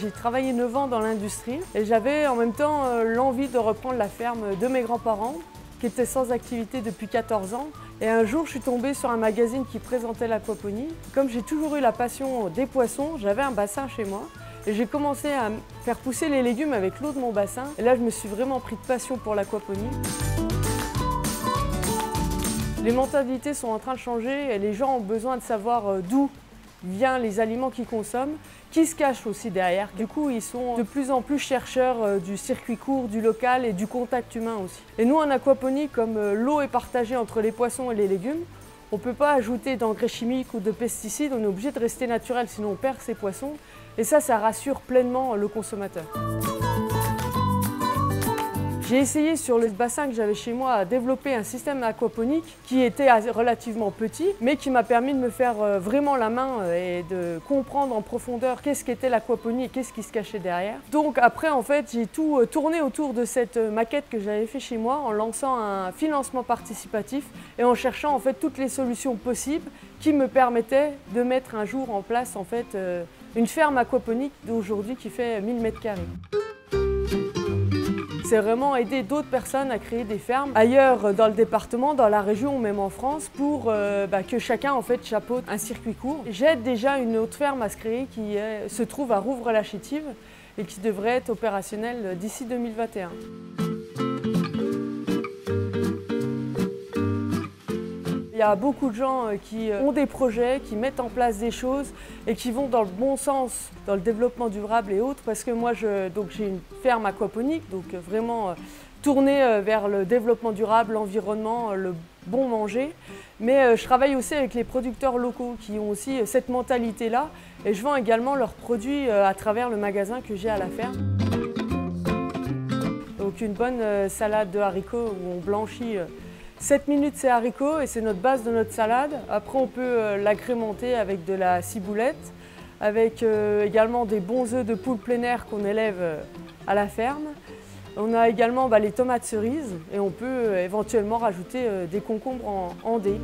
J'ai travaillé 9 ans dans l'industrie et j'avais en même temps l'envie de reprendre la ferme de mes grands-parents qui étaient sans activité depuis 14 ans. Et un jour, je suis tombée sur un magazine qui présentait l'aquaponie. Comme j'ai toujours eu la passion des poissons, j'avais un bassin chez moi. Et j'ai commencé à faire pousser les légumes avec l'eau de mon bassin. Et là, je me suis vraiment pris de passion pour l'aquaponie. Les mentalités sont en train de changer et les gens ont besoin de savoir d'où viennent les aliments qu'ils consomment, qui se cachent aussi derrière. Du coup, ils sont de plus en plus chercheurs du circuit court, du local et du contact humain aussi. Et nous, en aquaponie, comme l'eau est partagée entre les poissons et les légumes, on ne peut pas ajouter d'engrais chimiques ou de pesticides, on est obligé de rester naturel, sinon on perd ses poissons. Et ça rassure pleinement le consommateur. J'ai essayé sur le bassin que j'avais chez moi à développer un système aquaponique qui était relativement petit, mais qui m'a permis de me faire vraiment la main et de comprendre en profondeur qu'est-ce qu'était l'aquaponie et qu'est-ce qui se cachait derrière. Donc après, en fait, j'ai tout tourné autour de cette maquette que j'avais fait chez moi en lançant un financement participatif et en cherchant en fait toutes les solutions possibles qui me permettaient de mettre un jour en place en fait une ferme aquaponique d'aujourd'hui qui fait 1000 m². C'est vraiment aider d'autres personnes à créer des fermes ailleurs dans le département, dans la région ou même en France pour que chacun en fait chapeaute un circuit court. J'aide déjà une autre ferme à se créer qui se trouve à Rouvres-la-Chétive et qui devrait être opérationnelle d'ici 2021. Il y a beaucoup de gens qui ont des projets, qui mettent en place des choses et qui vont dans le bon sens, dans le développement durable et autres. Parce que moi, j'ai une ferme aquaponique, donc vraiment tournée vers le développement durable, l'environnement, le bon manger. Mais je travaille aussi avec les producteurs locaux qui ont aussi cette mentalité-là. Et je vends également leurs produits à travers le magasin que j'ai à la ferme. Donc une bonne salade de haricots où on blanchit 7 minutes ces haricots et c'est notre base de notre salade. Après on peut l'agrémenter avec de la ciboulette, avec également des bons œufs de poule plein air qu'on élève à la ferme. On a également les tomates cerises et on peut éventuellement rajouter des concombres en dés.